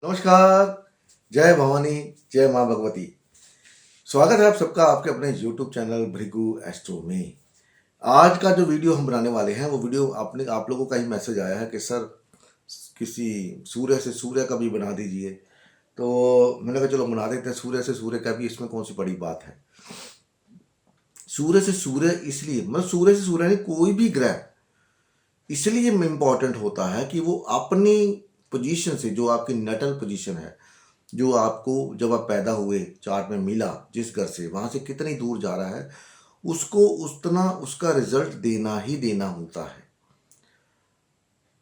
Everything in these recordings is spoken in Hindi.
नमस्कार। जय भवानी, जय माँ भगवती। स्वागत है आप सबका आपके अपने YouTube चैनल भृगु एस्ट्रो में। आज का जो वीडियो हम बनाने वाले हैं वो वीडियो आप लोगों का ही मैसेज आया है कि सर किसी सूर्य से सूर्य का भी बना दीजिए। तो मैंने कहा चलो बना देते हैं, सूर्य से सूर्य का भी, इसमें कौन सी बड़ी बात है। सूर्य से सूर्य इसलिए, मतलब सूर्य से सूर्य नहीं, कोई भी ग्रह इसलिए इम्पॉर्टेंट होता है कि वो अपनी पोजीशन से, जो आपकी नटल पोजीशन है, जो आपको जब आप पैदा हुए चार्ट में मिला जिस घर से, वहां से कितनी दूर जा रहा है उसको उतना उसका रिजल्ट देना ही देना होता है।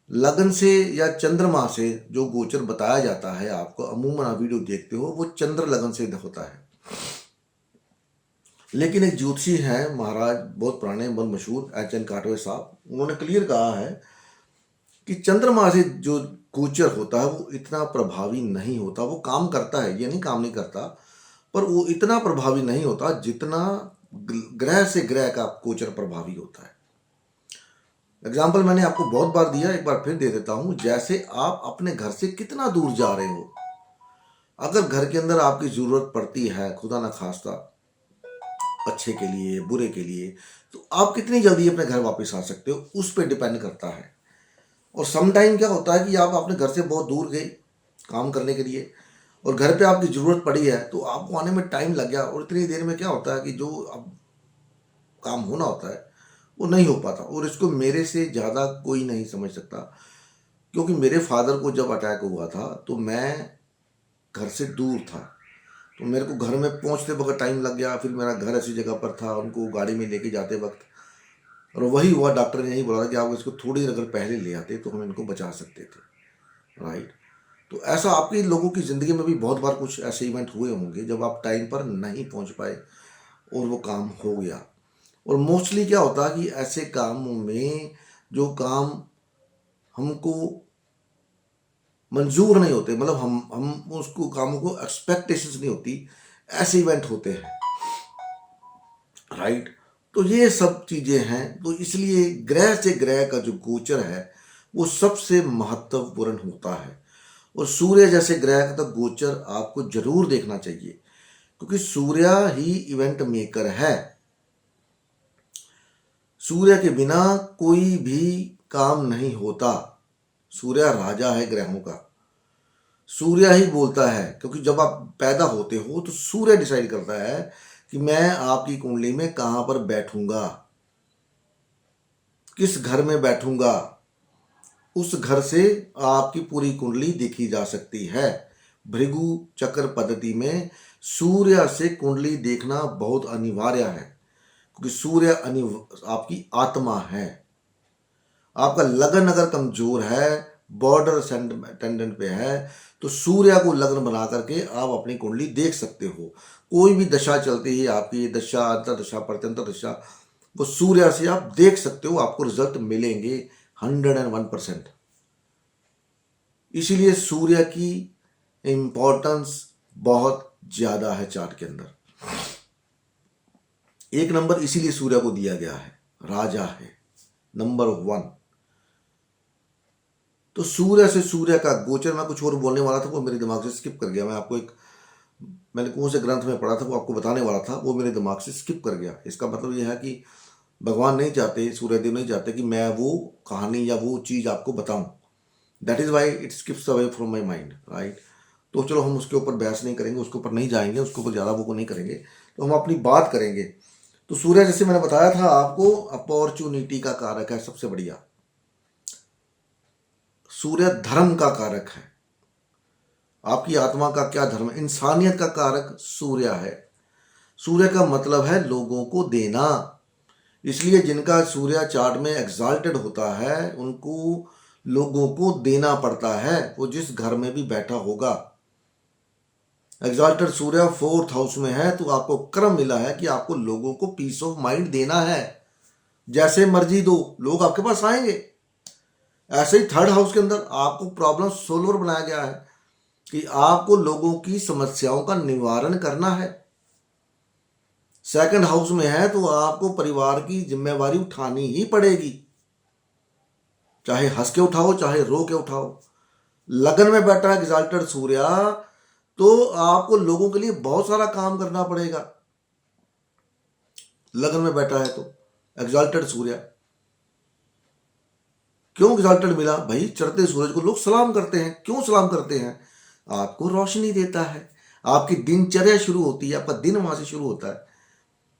लगन से या चंद्रमा से जो गोचर बताया जाता है आपको, अमूमन आप वीडियो देखते हो, वो चंद्र लगन से होता है। लेकिन एक ज्योतिषी हैं महाराज, बहुत पुराने, बहुत मशहूर, एच.एन. काटवे साहब, उन्होंने क्लियर कहा है कि चंद्रमा से जो गोचर होता है वो इतना प्रभावी नहीं होता। वो काम करता है, ये नहीं काम नहीं करता, पर वो इतना प्रभावी नहीं होता जितना ग्रह से ग्रह का गोचर प्रभावी होता है। एग्जाम्पल मैंने आपको बहुत बार दिया, एक बार फिर दे देता हूं। जैसे आप अपने घर से कितना दूर जा रहे हो, अगर घर के अंदर आपकी जरूरत पड़ती है, खुदा ना खास्ता, अच्छे के लिए बुरे के लिए, तो आप कितनी जल्दी अपने घर वापस आ सकते हो, उस पर डिपेंड करता है। और सम टाइम क्या होता है कि आप अपने घर से बहुत दूर गए काम करने के लिए और घर पे आपकी ज़रूरत पड़ी है, तो आपको आने में टाइम लग गया, और इतनी देर में क्या होता है कि जो अब काम होना होता है वो नहीं हो पाता। और इसको मेरे से ज़्यादा कोई नहीं समझ सकता, क्योंकि मेरे फादर को जब अटैक हुआ था तो मैं घर से दूर था, तो मेरे को घर में पहुंचते वक्त टाइम लग गया। फिर मेरा घर ऐसी जगह पर था, उनको गाड़ी में लेके जाते वक्त, और वही हुआ, डॉक्टर ने यही बोला था कि आप इसको थोड़ी देर अगर पहले ले आते तो हम इनको बचा सकते थे, राइट। तो ऐसा आपके लोगों की ज़िंदगी में भी बहुत बार कुछ ऐसे इवेंट हुए होंगे जब आप टाइम पर नहीं पहुंच पाए और वो काम हो गया। और मोस्टली क्या होता है कि ऐसे कामों में जो काम हमको मंजूर नहीं होते, मतलब हम उसको कामों को एक्सपेक्टेशंस नहीं होती, ऐसे इवेंट होते हैं, राइट। तो ये सब चीज़ें हैं। तो इसलिए ग्रह से ग्रह का जो गोचर है वो सबसे महत्वपूर्ण होता है। और सूर्य जैसे ग्रह का तो गोचर आपको जरूर देखना चाहिए, क्योंकि सूर्य ही इवेंट मेकर है। सूर्य के बिना कोई भी काम नहीं होता। सूर्य राजा है ग्रहों का, सूर्य ही बोलता है, क्योंकि जब आप पैदा होते हो तो सूर्य डिसाइड करता है कि मैं आपकी कुंडली में कहां पर बैठूंगा, किस घर में बैठूंगा। उस घर से आपकी पूरी कुंडली देखी जा सकती है। भृगु चक्र पद्धति में सूर्य से कुंडली देखना बहुत अनिवार्य है, क्योंकि सूर्य आपकी आत्मा है। आपका लगन अगर कमजोर है, बॉर्डर टेंडेंट पे है, तो सूर्य को लगन बना करके आप अपनी कुंडली देख सकते हो। कोई भी दशा चलती है आपकी, दशा, अंतरदशा, प्रत्यंतर दशा, वो सूर्य से आप देख सकते हो, आपको रिजल्ट मिलेंगे 101%। इसीलिए सूर्य की इंपॉर्टेंस बहुत ज्यादा है चार्ट के अंदर। एक नंबर इसीलिए सूर्य को दिया गया है, राजा है, नंबर 1। तो सूर्य से सूर्य का गोचर, मैं कुछ और बोलने वाला था, वो मेरे दिमाग से स्किप कर गया। मैं आपको मैंने कौन से ग्रंथ में पढ़ा था वो आपको बताने वाला था, वो मेरे दिमाग से स्किप कर गया। इसका मतलब यह है कि भगवान नहीं चाहते, सूर्यदेव नहीं चाहते कि मैं वो कहानी या वो चीज़ आपको बताऊं। That is why it skips away from my mind, right. तो चलो हम उसके ऊपर बहस नहीं करेंगे, उसके ऊपर नहीं जाएंगे, उसके ऊपर ज़्यादा वो नहीं करेंगे, तो हम अपनी बात करेंगे। तो सूर्य, जैसे मैंने बताया था आपको, अपॉर्चुनिटी का कारक है सबसे बढ़िया। सूर्य धर्म का कारक है, आपकी आत्मा का क्या धर्म है, इंसानियत का कारक सूर्य है। सूर्य का मतलब है लोगों को देना। इसलिए जिनका सूर्य चार्ट में एग्जाल्टेड होता है उनको लोगों को देना पड़ता है, वो जिस घर में भी बैठा होगा। एग्जाल्टेड सूर्य 4th हाउस में है तो आपको क्रम मिला है कि आपको लोगों को पीस ऑफ माइंड देना है। जैसे मर्जी दो, लोग आपके पास आएंगे। ऐसे ही 3rd हाउस के अंदर आपको प्रॉब्लम सोल्वर बनाया गया है कि आपको लोगों की समस्याओं का निवारण करना है। 2nd हाउस में है तो आपको परिवार की जिम्मेवारी उठानी ही पड़ेगी, चाहे हंस के उठाओ चाहे रो के उठाओ। लगन में बैठा है एग्जाल्टेड सूर्य, तो आपको लोगों के लिए बहुत सारा काम करना पड़ेगा। लगन में बैठा है तो एग्जाल्टेड सूर्य, क्यों एग्जाल्टेड मिला भाई? चढ़ते सूरज को लोग सलाम करते हैं। क्यों सलाम करते हैं? आपको रोशनी देता है, आपकी दिनचर्या शुरू होती है, आपका दिन वहां से शुरू होता है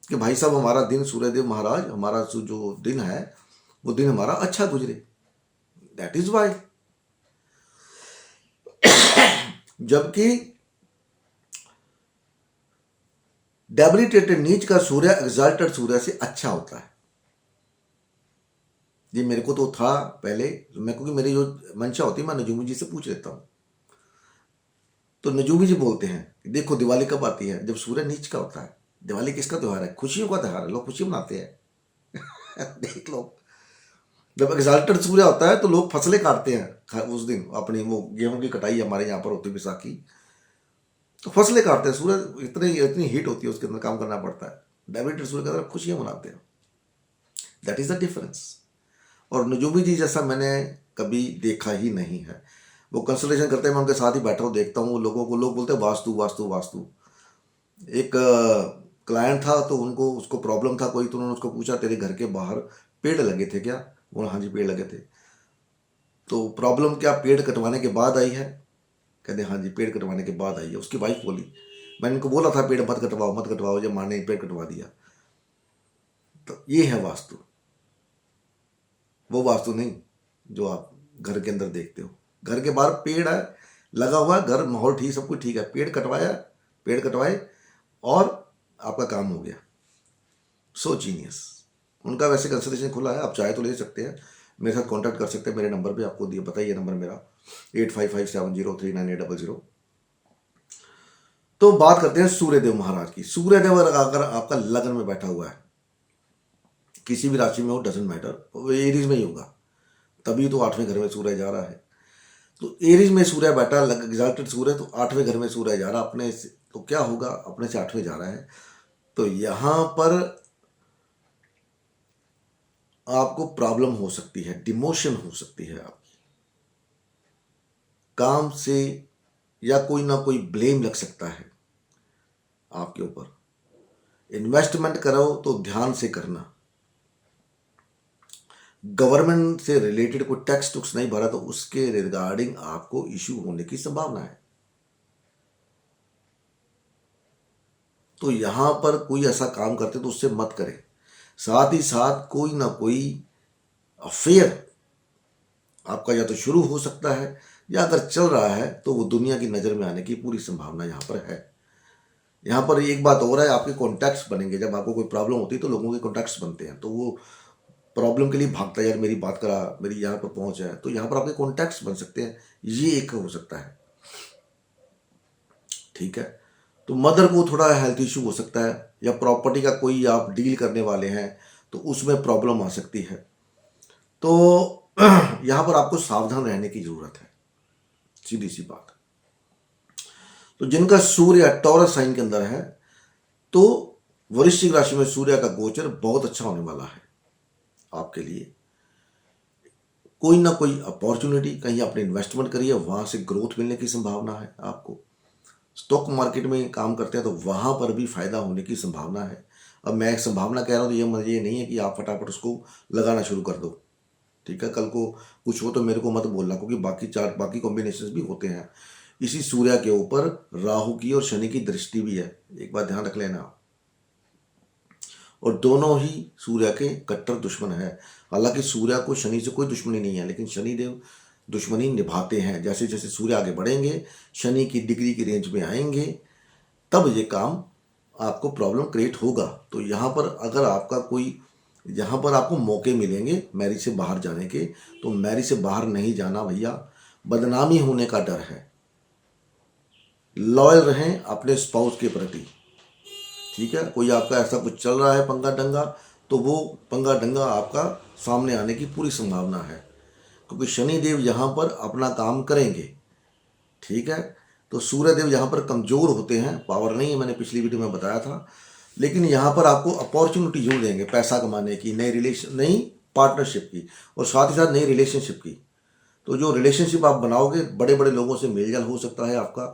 कि भाई साहब हमारा दिन, सूर्यदेव महाराज, हमारा जो दिन है वो दिन हमारा अच्छा गुजरे। That is why. जबकि डेबिलिटेटेड नीच का सूर्य एग्जाल्टेड सूर्य से अच्छा होता है। ये मेरे को तो था पहले, मैं क्योंकि मेरी जो मंशा होती है मैं नजूमी जी से पूछ लेता हूँ, तो नजूमी जी बोलते हैं देखो दिवाली कब आती है? जब सूर्य नीच का होता है। दिवाली किसका त्योहार है? खुशियों का त्योहार है, लोग खुशी मनाते हैं। देख लो, जब एग्जाल्टेड सूर्य होता है तो लोग फसलें काटते हैं उस दिन, अपनी वो गेहूं की कटाई हमारे यहाँ पर होती है बैसाखी, तो फसलें काटते हैं। सूर्य इतनी हीट होती है, उसके अंदर काम करना पड़ता है। डेबिलिटेड सूर्य के अंदर खुशियां मनाते हैं। That is the difference. और नजूमी जी जैसा मैंने कभी देखा ही नहीं है। वो कंसल्टेशन करते हैं, मैं उनके साथ ही बैठा हूँ, देखता हूँ लोगों को, लोग बोलते हैं वास्तु वास्तु वास्तु। एक क्लाइंट था तो उनको, उसको प्रॉब्लम था कोई, तो उन्होंने उसको पूछा तेरे घर के बाहर पेड़ लगे थे क्या? वो हाँ जी पेड़ लगे थे। तो प्रॉब्लम क्या पेड़ कटवाने के बाद आई है? कहते हाँ जी पेड़ कटवाने के बाद आई है। उसकी वाइफ बोली मैंने इनको बोला था पेड़ मत कटवाओ मत कटवाओ, जब माने पेड़ कटवा दिया। तो ये है वास्तु, वो वास्तु नहीं जो आप घर के अंदर देखते हो। घर के बाहर पेड़ है लगा हुआ, घर माहौल ठीक, सब कुछ ठीक है, पेड़ कटवाया, पेड़ कटवाए और आपका काम हो गया। सो जीनियस। उनका वैसे कंसल्टेशन खुला है, आप चाहे तो ले सकते हैं, मेरे साथ कांटेक्ट कर सकते हैं। मेरे नंबर पे आपको दिया बताइए, नंबर मेरा 8557039800। तो बात करते हैं सूर्यदेव महाराज की। सूर्यदेव अगर आपका लगन में बैठा हुआ है, किसी भी राशि में हो, डजेंट मैटर, वो एरीज में ही होगा, तभी तो 8वें घर में सूर्य जा रहा है। तो एरीज में सूर्य बैठा, एग्जाल्टेड सूर्य, तो 8वें घर में सूर्य जा रहा अपने से, तो क्या होगा? अपने से 8वें जा रहा है, तो यहां पर आपको प्रॉब्लम हो सकती है, डिमोशन हो सकती है आपकी काम से, या कोई ना कोई ब्लेम लग सकता है आपके ऊपर। इन्वेस्टमेंट करो तो ध्यान से करना। गवर्नमेंट से रिलेटेड कोई टैक्स टुक्स नहीं भरा तो उसके रिगार्डिंग आपको इश्यू होने की संभावना है। तो यहां पर कोई ऐसा काम करते तो उससे मत करें। साथ ही साथ कोई ना कोई अफेयर आपका या तो शुरू हो सकता है, या अगर चल रहा है तो वो दुनिया की नज़र में आने की पूरी संभावना यहाँ पर है। यहाँ पर एक बात और है, आपके कॉन्टैक्ट्स बनेंगे। जब आपको कोई प्रॉब्लम होती है तो लोगों के कॉन्टैक्ट्स बनते हैं, तो वो प्रॉब्लम के लिए भागता है, यार मेरी बात करा, मेरी यहाँ पर पहुँच है, तो यहाँ पर आपके कॉन्टैक्ट्स बन सकते हैं। ये एक हो सकता है, ठीक है। तो मदर को थोड़ा हेल्थ इशू हो सकता है, या प्रॉपर्टी का कोई आप डील करने वाले हैं तो उसमें प्रॉब्लम आ सकती है। तो यहाँ पर आपको सावधान रहने की जरूरत है, सीधी सी बात। तो जिनका सूर्य टॉरस साइन के अंदर है, तो वृश्चिक राशि में सूर्य का गोचर बहुत अच्छा होने वाला है आपके लिए। कोई ना कोई अपॉर्चुनिटी, कहीं आपने इन्वेस्टमेंट करी है, वहां से ग्रोथ मिलने की संभावना है आपको। स्टॉक मार्केट में काम करते हैं तो वहां पर भी फायदा होने की संभावना है। अब मैं एक संभावना कह रहा हूं तो ये मुझे ये नहीं है कि आप फटाफट उसको लगाना शुरू कर दो, ठीक है। कल को कुछ हो तो मेरे को मत बोलना, क्योंकि बाकी कॉम्बिनेशंस भी होते हैं। इसी सूर्य के ऊपर राहु की और शनि की दृष्टि भी है, एक बात ध्यान रख लेना। और दोनों ही सूर्य के कट्टर दुश्मन है। हालांकि सूर्य को शनि से कोई दुश्मनी नहीं है, लेकिन शनिदेव दुश्मनी निभाते हैं। जैसे जैसे सूर्य आगे बढ़ेंगे, शनि की डिग्री की रेंज में आएंगे, तब ये काम आपको प्रॉब्लम क्रिएट होगा। तो यहाँ पर अगर आपका कोई, यहाँ पर आपको मौके मिलेंगे मैरिज से बाहर जाने के, तो मैरिज से बाहर नहीं जाना भैया, बदनामी होने का डर है। लॉयल रहें अपने स्पाउस के प्रति, ठीक है। कोई आपका ऐसा कुछ चल रहा है पंगा डंगा, तो वो पंगा डंगा आपका सामने आने की पूरी संभावना है, क्योंकि शनिदेव यहाँ पर अपना काम करेंगे, ठीक है। तो सूर्यदेव यहाँ पर कमजोर होते हैं, पावर नहीं है, मैंने पिछली वीडियो में बताया था। लेकिन यहाँ पर आपको अपॉर्चुनिटी जरूर देंगे पैसा कमाने की, नई पार्टनरशिप की, और साथ ही साथ नई रिलेशनशिप की। तो जो रिलेशनशिप आप बनाओगे, बड़े बड़े लोगों से मेलजोल हो सकता है आपका।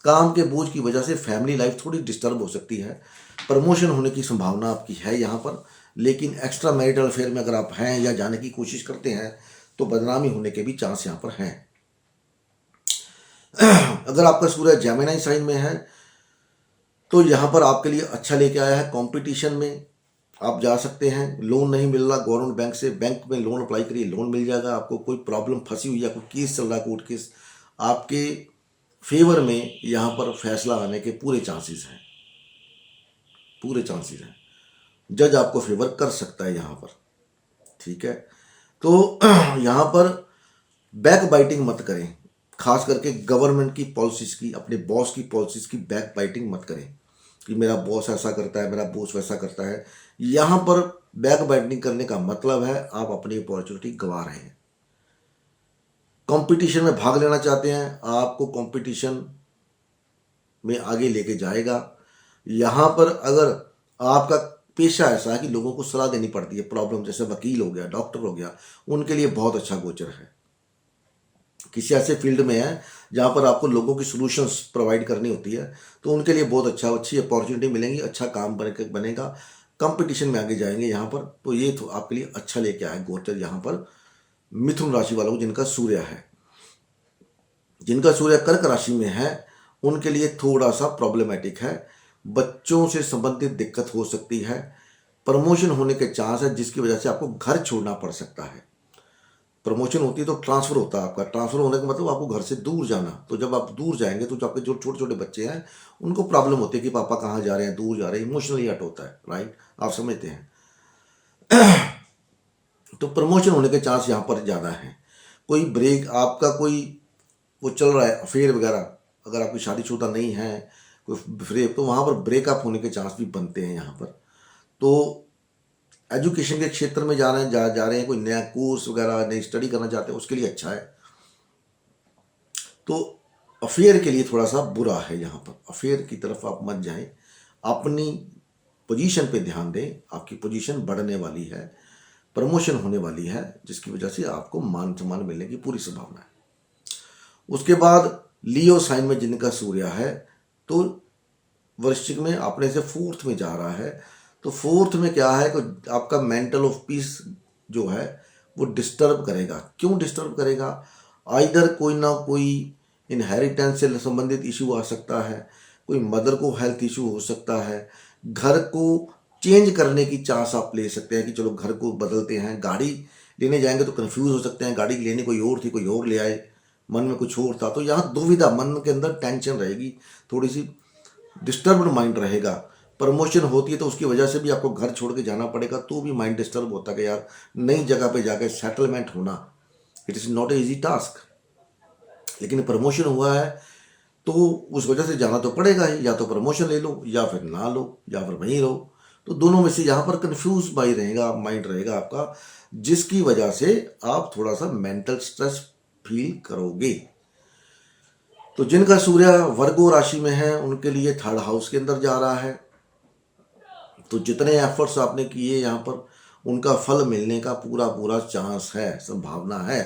काम के बोझ की वजह से फैमिली लाइफ थोड़ी डिस्टर्ब हो सकती है। प्रमोशन होने की संभावना आपकी है यहाँ पर, लेकिन एक्स्ट्रा मैरिटल अफेयर में अगर आप हैं या जाने की कोशिश करते हैं तो बदनामी होने के भी चांस यहाँ पर हैं। अगर आपका सूर्य जेमिनी साइन में है तो यहाँ पर आपके लिए अच्छा लेके आया है। कंपटीशन में आप जा सकते हैं। लोन नहीं मिल रहा गवर्नमेंट बैंक से, बैंक में लोन अप्लाई करिए, लोन मिल जाएगा आपको। कोई प्रॉब्लम फंसी हुई है, कोई केस चल रहा है कोर्ट केस, आपके फेवर में यहाँ पर फैसला आने के पूरे चांसेस हैं, पूरे चांसेस हैं। जज आपको फेवर कर सकता है यहाँ पर, ठीक है। तो यहाँ पर बैक बाइटिंग मत करें, खास करके गवर्नमेंट की पॉलिसीज की, अपने बॉस की पॉलिसीज की बैक बाइटिंग मत करें कि मेरा बॉस ऐसा करता है, मेरा बॉस वैसा करता है। यहाँ पर बैक बाइटिंग करने का मतलब है आप अपनी अपॉर्चुनिटी गंवा रहे हैं। कंपटीशन में भाग लेना चाहते हैं, आपको कंपटीशन में आगे लेके जाएगा। यहाँ पर अगर आपका पेशा ऐसा है कि लोगों को सलाह देनी पड़ती है, प्रॉब्लम, जैसे वकील हो गया, डॉक्टर हो गया, उनके लिए बहुत अच्छा गोचर है। किसी ऐसे फील्ड में है जहाँ पर आपको लोगों की सॉल्यूशंस प्रोवाइड करनी होती है, तो उनके लिए बहुत अच्छी अपॉर्चुनिटी मिलेंगी, अच्छा काम बनेगा, कंपटीशन में आगे जाएंगे यहाँ पर। तो ये तो आपके लिए अच्छा लेके आए गोचर यहाँ पर मिथुन राशि वालों को, जिनका सूर्य है, जिनका सूर्य कर्क राशि में है, उनके लिए थोड़ा सा प्रॉब्लमेटिक है। बच्चों से संबंधित दिक्कत हो सकती है। प्रमोशन होने के चांस है, जिसकी वजह से आपको घर छोड़ना पड़ सकता है। प्रमोशन होती है तो ट्रांसफर होता है आपका, ट्रांसफर होने का मतलब आपको घर से दूर जाना। तो जब आप दूर जाएंगे तो जो आपके जो छोटे छोटे बच्चे हैं उनको प्रॉब्लम होती है कि पापा कहाँ जा रहे हैं, दूर जा रहे हैं, इमोशनली हर्ट होता है, राइट, आप समझते हैं। तो प्रमोशन होने के चांस यहाँ पर ज़्यादा हैं। कोई ब्रेक आपका, कोई वो चल रहा है अफेयर वगैरह, अगर आपकी शादीशुदा नहीं है कोई ब्रेक, तो वहाँ पर ब्रेकअप होने के चांस भी बनते हैं यहाँ पर। तो एजुकेशन के क्षेत्र में जा रहे हैं, कोई नया कोर्स वगैरह नई स्टडी करना चाहते हैं, उसके लिए अच्छा है। तो अफेयर के लिए थोड़ा सा बुरा है यहाँ पर, अफेयर की तरफ आप मत जाएं, अपनी पोजीशन पे ध्यान दें। आपकी पोजीशन बढ़ने वाली है, प्रमोशन होने वाली है, जिसकी वजह से आपको मान सम्मान मिलने की पूरी संभावना है। उसके बाद लियो साइन में जिनका सूर्य है, तो वृश्चिक में अपने से फोर्थ में जा रहा है। तो फोर्थ में क्या है कि आपका मेंटल ऑफ पीस जो है वो डिस्टर्ब करेगा। क्यों डिस्टर्ब करेगा? आइदर कोई ना कोई इनहेरिटेंस से संबंधित इशू आ सकता है, कोई मदर को हेल्थ इशू हो सकता है, घर को चेंज करने की चांस आप ले सकते हैं कि चलो घर को बदलते हैं। गाड़ी लेने जाएंगे तो कंफ्यूज हो सकते हैं, गाड़ी लेने कोई और थी, कोई और ले आए, मन में कुछ और था। तो यहाँ दुविधा, मन के अंदर टेंशन रहेगी, थोड़ी सी डिस्टर्ब्ड माइंड रहेगा। प्रमोशन होती है तो उसकी वजह से भी आपको घर छोड़ के जाना पड़ेगा, तो भी माइंड डिस्टर्ब होता है कि यार नई जगह पे जाकर सेटलमेंट होना, it is not a easy task. लेकिन प्रमोशन हुआ है तो उस वजह से जाना तो पड़ेगा ही, या तो प्रमोशन ले लो या फिर ना लो या फिर वहीं रहो। तो दोनों में से यहाँ पर कंफ्यूज माइंड रहेगा आपका, जिसकी वजह से आप थोड़ा सा मेंटल स्ट्रेस फील करोगे। तो जिनका सूर्य वर्गो राशि में है उनके लिए थर्ड हाउस के अंदर जा रहा है। तो जितने एफर्ट्स आपने किए यहाँ पर, उनका फल मिलने का पूरा पूरा चांस है, संभावना है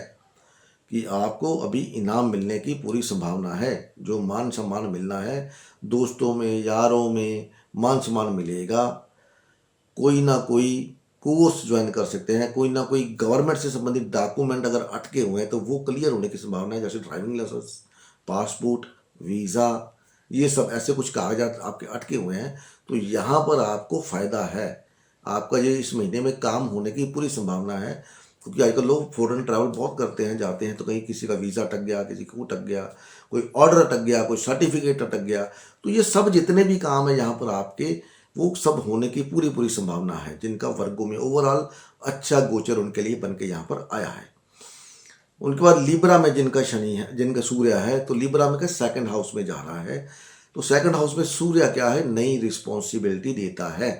कि आपको अभी इनाम मिलने की पूरी संभावना है। जो मान सम्मान मिलना है, दोस्तों में, यारों में मान सम्मान मिलेगा। कोई ना कोई कोर्स ज्वाइन कर सकते हैं, कोई ना कोई गवर्नमेंट से संबंधित डॉक्यूमेंट अगर अटके हुए हैं तो वो क्लियर होने की संभावना है, जैसे ड्राइविंग लाइसेंस, पासपोर्ट, वीज़ा, ये सब ऐसे कुछ कागजात आपके अटके हुए हैं। तो यहाँ पर आपको फ़ायदा है, आपका ये इस महीने में काम होने की पूरी संभावना है। क्योंकि आजकल लोग फॉरेन ट्रैवल बहुत करते हैं, जाते हैं, तो कहीं किसी का वीज़ा अटक गया, किसी को अटक गया, कोई ऑर्डर अटक गया, कोई सर्टिफिकेट अटक गया। तो ये सब जितने भी काम है यहाँ पर आपके, वो सब होने की पूरी पूरी संभावना है। जिनका वर्गों में ओवरऑल अच्छा गोचर उनके लिए बन के यहाँ पर आया है। उनके बाद लिब्रा में जिनका शनि है, जिनका सूर्य है, तो लिब्रा में का सेकंड हाउस में जा रहा है। तो सेकंड हाउस में सूर्य क्या है, नई रिस्पॉन्सिबिलिटी देता है।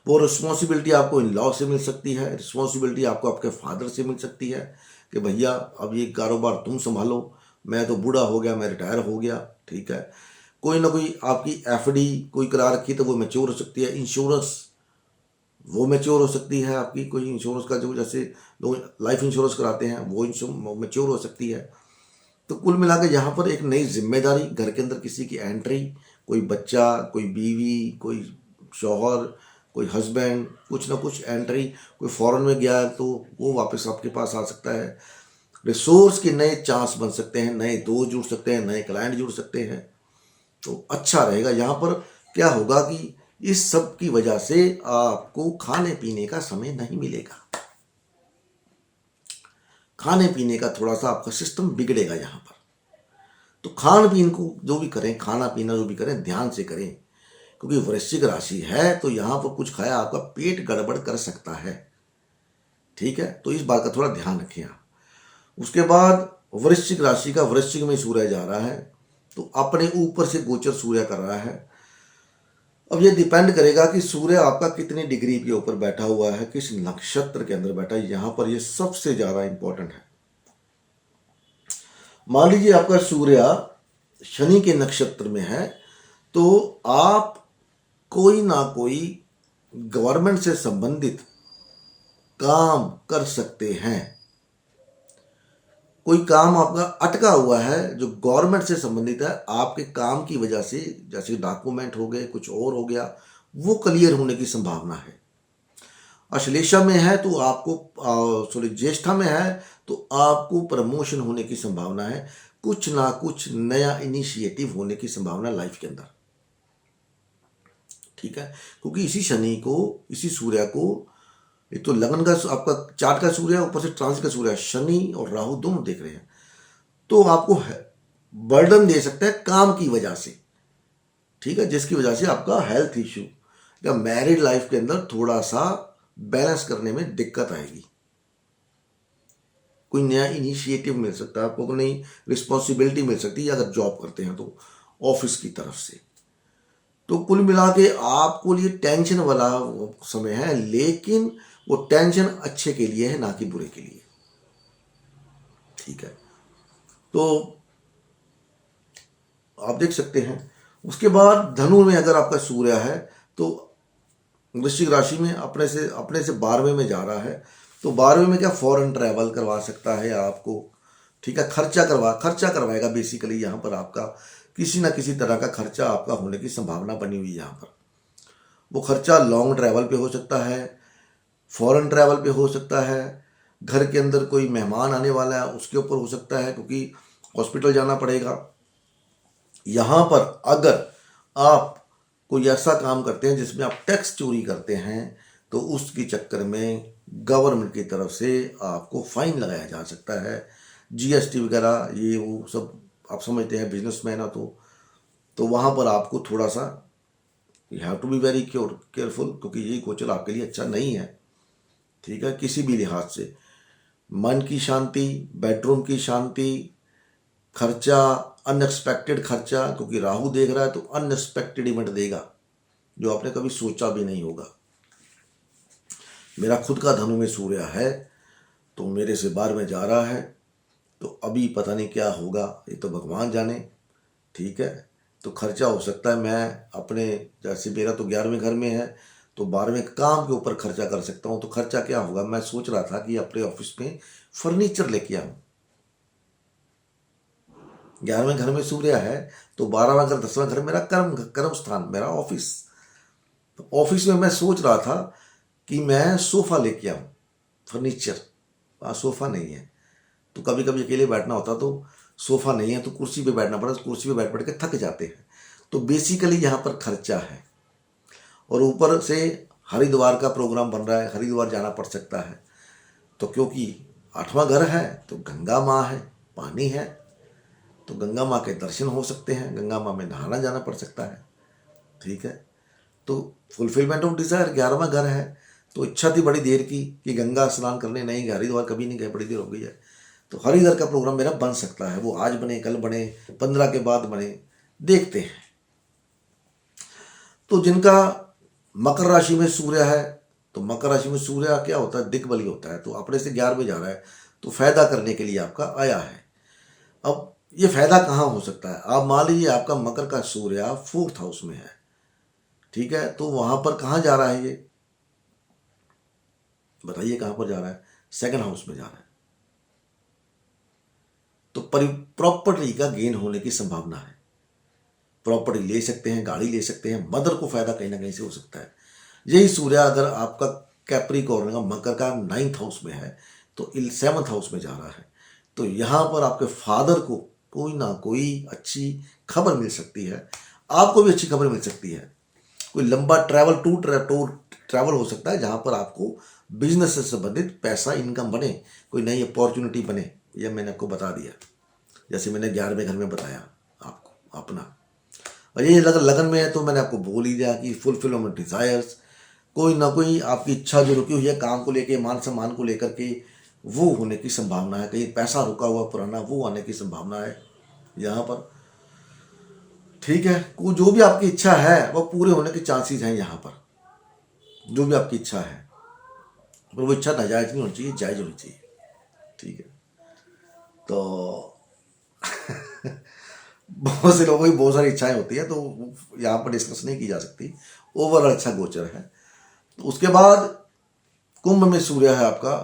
वो रिस्पॉन्सिबिलिटी आपको इन लॉ से मिल सकती है, रिस्पॉन्सिबिलिटी आपको आपके फादर से मिल सकती है कि भैया अब ये कारोबार तुम संभालो, मैं तो बूढ़ा हो गया, मैं रिटायर हो गया, ठीक है। कोई ना कोई आपकी एफडी कोई करा रखी तो वो मैच्योर हो सकती है। इंश्योरेंस वो मैच्योर हो सकती है आपकी। कोई इंश्योरेंस का जो जैसे लोग लाइफ इंश्योरेंस कराते हैं वो मैच्योर हो सकती है। तो कुल मिला के यहाँ पर एक नई जिम्मेदारी, घर के अंदर किसी की एंट्री, कोई बच्चा, कोई बीवी, कोई शौहर, कोई हस्बैंड, कुछ ना कुछ एंट्री, कोई फॉरेन में गया है तो वो वापस आपके पास आ सकता है। रिसोर्स के नए चांस बन सकते हैं, नए दोस्त जुड़ सकते हैं, नए क्लाइंट जुड़ सकते हैं। तो अच्छा रहेगा। यहाँ पर क्या होगा कि इस सब की वजह से आपको खाने पीने का समय नहीं मिलेगा, खाने पीने का थोड़ा सा आपका सिस्टम बिगड़ेगा यहाँ पर। तो खान पीन को जो भी करें, खाना पीना जो भी करें, ध्यान से करें, क्योंकि वृश्चिक राशि है तो यहाँ पर कुछ खाया आपका पेट गड़बड़ कर सकता है। ठीक है, तो इस बात का थोड़ा ध्यान रखें आप। उसके बाद वृश्चिक राशि का वृश्चिक में सूर्य जा रहा है, तो अपने ऊपर से गोचर सूर्य कर रहा है। अब ये डिपेंड करेगा कि सूर्य आपका कितनी डिग्री के ऊपर बैठा हुआ है, किस नक्षत्र के अंदर बैठा है। यहाँ पर ये सबसे ज्यादा इंपॉर्टेंट है। मान लीजिए आपका सूर्य शनि के नक्षत्र में है, तो आप कोई ना कोई गवर्नमेंट से संबंधित काम कर सकते हैं। कोई काम आपका अटका हुआ है जो गवर्नमेंट से संबंधित है, आपके काम की वजह से, जैसे डॉक्यूमेंट हो गए, कुछ और हो गया, वो क्लियर होने की संभावना है। अश्लेषा में है तो आपको सॉरी ज्येष्ठा में है तो आपको प्रमोशन होने की संभावना है। कुछ ना कुछ नया इनिशिएटिव होने की संभावना लाइफ के अंदर। ठीक है, क्योंकि इसी शनि को, इसी सूर्य को, एक तो लगन का आपका चार्ट का सूर्य, ऊपर से ट्रांसिट का सूर्य, शनि और राहु दोनों देख रहे हैं, तो आपको बर्डन दे सकता है काम की वजह से। ठीक है, जिसकी वजह से आपका हेल्थ इश्यू या मैरिड लाइफ के अंदर थोड़ा सा बैलेंस करने में दिक्कत आएगी। कोई नया इनिशिएटिव मिल सकता है आपको, नई रिस्पॉन्सिबिलिटी मिल सकती है अगर जॉब करते हैं तो ऑफिस की तरफ से। तो कुल मिला के आपको लिए टेंशन वाला समय है, लेकिन वो टेंशन अच्छे के लिए है, ना कि बुरे के लिए। ठीक है, तो आप देख सकते हैं। उसके बाद धनु में अगर आपका सूर्य है तो वृश्चिक राशि में अपने से 12वें में जा रहा है, तो 12वें में क्या फॉरेन ट्रैवल करवा सकता है आपको। ठीक है, खर्चा करवाएगा बेसिकली। यहाँ पर आपका किसी ना किसी तरह का खर्चा आपका होने की संभावना बनी हुई है। यहाँ पर वो खर्चा लॉन्ग ट्रैवल पे हो सकता है, फॉरेन ट्रैवल पे हो सकता है, घर के अंदर कोई मेहमान आने वाला है उसके ऊपर हो सकता है, क्योंकि हॉस्पिटल जाना पड़ेगा। यहाँ पर अगर आप कोई ऐसा काम करते हैं जिसमें आप टैक्स चोरी करते हैं, तो उसके चक्कर में गवर्नमेंट की तरफ से आपको फाइन लगाया जा सकता है। जीएसटी वगैरह ये वो सब आप समझते हैं, बिजनेसमैन है तो वहाँ पर आपको थोड़ा सा you have to be very careful, क्योंकि ये गोचर आपके लिए अच्छा नहीं है। ठीक है, किसी भी लिहाज से मन की शांति, बेडरूम की शांति, खर्चा, अनएक्सपेक्टेड खर्चा, क्योंकि राहु देख रहा है तो अनएक्सपेक्टेड इवेंट देगा जो आपने कभी सोचा भी नहीं होगा। मेरा खुद का धनु में सूर्य है तो मेरे से 12 में जा रहा है, तो अभी पता नहीं क्या होगा, ये तो भगवान जाने। ठीक है, तो खर्चा हो सकता है, मैं अपने जैसे मेरा तो 11वें घर में है तो 12वें काम के ऊपर खर्चा कर सकता हूँ। तो खर्चा क्या होगा, मैं सोच रहा था कि अपने ऑफिस में फर्नीचर लेके आऊँ। 11वें घर में सूर्य है तो 12वां घर, 10वां घर मेरा कर्म स्थान, मेरा ऑफिस। तो ऑफिस में मैं सोच रहा था कि मैं सोफा लेके आऊँ, फर्नीचर। वहाँ सोफा नहीं है, तो कभी कभी अकेले बैठना होता तो सोफा नहीं है तो कुर्सी पे बैठना पड़ा, कुर्सी पे बैठ बैठ के थक जाते हैं। तो बेसिकली यहाँ पर खर्चा है। और ऊपर से हरिद्वार का प्रोग्राम बन रहा है, हरिद्वार जाना पड़ सकता है। तो क्योंकि 8वां घर है तो गंगा माँ है, पानी है, तो गंगा माँ के दर्शन हो सकते हैं, गंगा माँ में नहाना जाना पड़ सकता है। ठीक है, तो फुलफिलमेंट ऑफ डिजायर 11वां घर है, तो इच्छा थी बड़ी देर की कि गंगा स्नान करने नहीं गए, हरिद्वार कभी नहीं गए, बड़ी देर हो गई है। तो हरिद्वार का प्रोग्राम मेरा बन सकता है, वो आज बने, कल बने, 15 के बाद बने, देखते हैं। तो जिनका मकर राशि में सूर्य है, तो मकर राशि में सूर्य क्या होता है, दिग्बली होता है, तो अपने से 11 में जा रहा है, तो फायदा करने के लिए आपका आया है। अब ये फायदा कहाँ हो सकता है, आप मान लीजिए आपका मकर का सूर्य 4th हाउस में है। ठीक है, तो वहां पर कहाँ जा रहा है, ये बताइए कहाँ पर जा रहा है? सेकंड हाउस में जा रहा है। तो प्रॉपर्टी का गेन होने की संभावना है। प्रॉपर्टी ले सकते हैं, गाड़ी ले सकते हैं, मदर को फायदा कहीं ना कहीं से हो सकता है। यही सूर्य अगर आपका कैप्रिकॉर्न का मकर का 9th हाउस में है तो 7th हाउस में जा रहा है, तो यहाँ पर आपके फादर को कोई ना कोई अच्छी खबर मिल सकती है, आपको भी अच्छी खबर मिल सकती है। कोई लंबा ट्रैवल हो सकता है जहाँ पर आपको बिजनेस से संबंधित पैसा इनकम बने, कोई नई अपॉर्चुनिटी बने। यह मैंने आपको बता दिया, जैसे मैंने 11वें घर में बताया आपको अपना। और ये लगन में है तो मैंने आपको बोल ही दिया कि फुलफिलमेंट डिजायर्स, कोई ना कोई आपकी इच्छा जो रुकी हुई है काम को लेके, मान सम्मान को लेकर के, वो होने की संभावना है। कहीं पैसा रुका हुआ पुराना वो आने की संभावना है यहाँ पर। ठीक है, जो भी आपकी इच्छा है वो पूरे होने के चांसेस हैं यहाँ पर। जो भी आपकी इच्छा है, पर वो इच्छा नाजायज नहीं होनी चाहिए, जायज होनी चाहिए। ठीक है, तो बहुत से लोगों की बहुत सारी इच्छाएं होती है, तो यहाँ पर डिस्कस नहीं की जा सकती। ओवरऑल अच्छा गोचर है। तो उसके बाद कुंभ में सूर्य है आपका,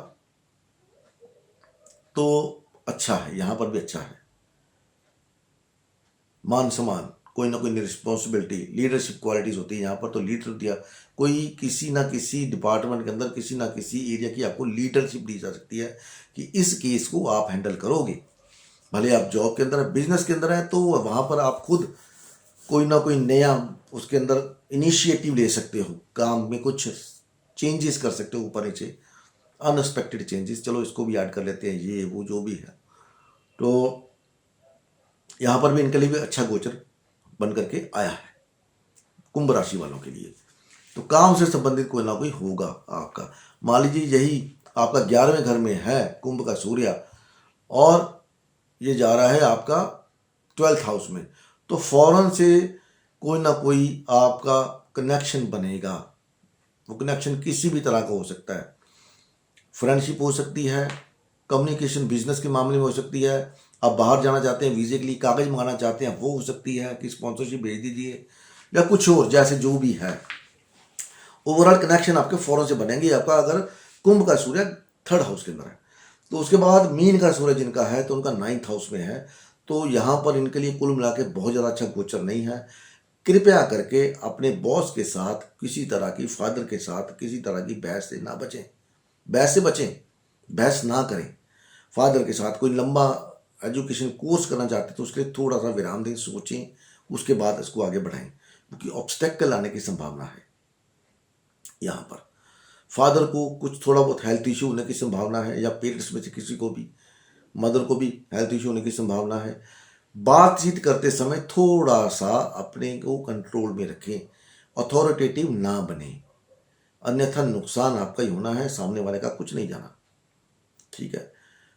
तो अच्छा है, यहां पर भी अच्छा है। मान सम्मान, कोई ना कोई रिस्पॉन्सिबिलिटी, लीडरशिप क्वालिटीज होती है यहाँ पर। तो लीडर दिया, कोई किसी ना किसी डिपार्टमेंट के अंदर किसी ना किसी एरिया की आपको लीडरशिप दी जा सकती है कि इस केस को आप हैंडल करोगे। भले आप जॉब के अंदर है, बिजनेस के अंदर है, तो वहां पर आप खुद कोई ना कोई नया उसके अंदर इनिशिएटिव ले सकते हो, काम में कुछ चेंजेस कर सकते हो, ऊपर नीचे अनएक्सपेक्टेड चेंजेस। चलो इसको भी ऐड कर लेते हैं, ये वो जो भी है। तो यहाँ पर भी इनके लिए भी अच्छा गोचर बन करके आया है कुंभ राशि वालों के लिए। तो काम से संबंधित कोई ना कोई होगा आपका। मान लीजिए यही आपका 11वें घर में है कुंभ का सूर्य, और ये जा रहा है आपका 12th हाउस में, तो फौरन से कोई ना कोई आपका कनेक्शन बनेगा। वो कनेक्शन किसी भी तरह का हो सकता है, फ्रेंडशिप हो सकती है, कम्युनिकेशन बिजनेस के मामले में हो सकती है, आप बाहर जाना चाहते हैं, वीजे के लिए कागज मंगाना चाहते हैं, वो हो सकती है कि स्पॉन्सरशिप भेज दीजिए, या कुछ और, जैसे जो भी है। ओवरऑल कनेक्शन आपके फौरन से बनेंगे आपका, अगर कुंभ का सूर्य 3rd हाउस के अंदर है। तो उसके बाद मीन का सूर्य जिनका है तो उनका 9th हाउस में है, तो यहाँ पर इनके लिए कुल मिला के बहुत ज़्यादा अच्छा गोचर नहीं है। कृपया करके अपने बॉस के साथ किसी तरह की, फादर के साथ किसी तरह की बहस से ना बचें, बहस से बचें, बहस ना करें। फादर के साथ कोई लंबा एजुकेशन कोर्स करना चाहते हैं तो उसके लिए थोड़ा सा विराम दें, सोचें, उसके बाद इसको आगे बढ़ाएं, क्योंकि ऑब्स्टेकल आने की संभावना है यहाँ पर। फादर को कुछ थोड़ा बहुत हेल्थ इश्यू होने की संभावना है, या पेरेंट्स में से किसी को भी, मदर को भी हेल्थ इश्यू होने की संभावना है। बातचीत करते समय थोड़ा सा अपने को कंट्रोल में रखें, अथॉरिटेटिव ना बने, अन्यथा नुकसान आपका ही होना है, सामने वाले का कुछ नहीं जाना। ठीक है,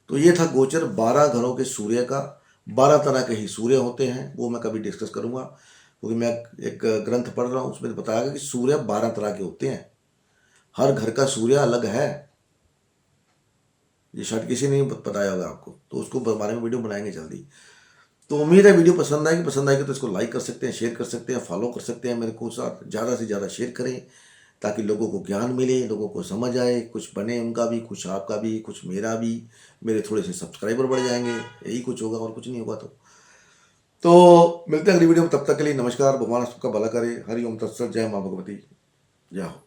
तो ये था गोचर 12 घरों के सूर्य का। 12 तरह के ही सूर्य होते हैं, वो मैं कभी डिस्कस करूंगा, क्योंकि मैं एक ग्रंथ पढ़ रहा हूँ, उसमें बताया गया कि सूर्य 12 तरह के होते हैं, हर घर का सूर्य अलग है। ये शायद किसी ने बताया होगा आपको, तो उसको बारे में वीडियो बनाएंगे जल्दी। तो उम्मीद है वीडियो पसंद आएगी तो इसको लाइक कर सकते हैं, शेयर कर सकते हैं, फॉलो कर सकते हैं मेरे को साथ। ज़्यादा से ज़्यादा शेयर करें ताकि लोगों को ज्ञान मिले, लोगों को समझ आए, कुछ बने उनका भी, कुछ आपका भी, कुछ मेरा भी, मेरे थोड़े से सब्सक्राइबर बढ़ जाएंगे, यही कुछ होगा और कुछ नहीं होगा। तो मिलते हैं अगली वीडियो में, तब तक के लिए नमस्कार। भगवान सबका भला करे। हरि ओम तत्सत। जय माँ भगवती। जय हो।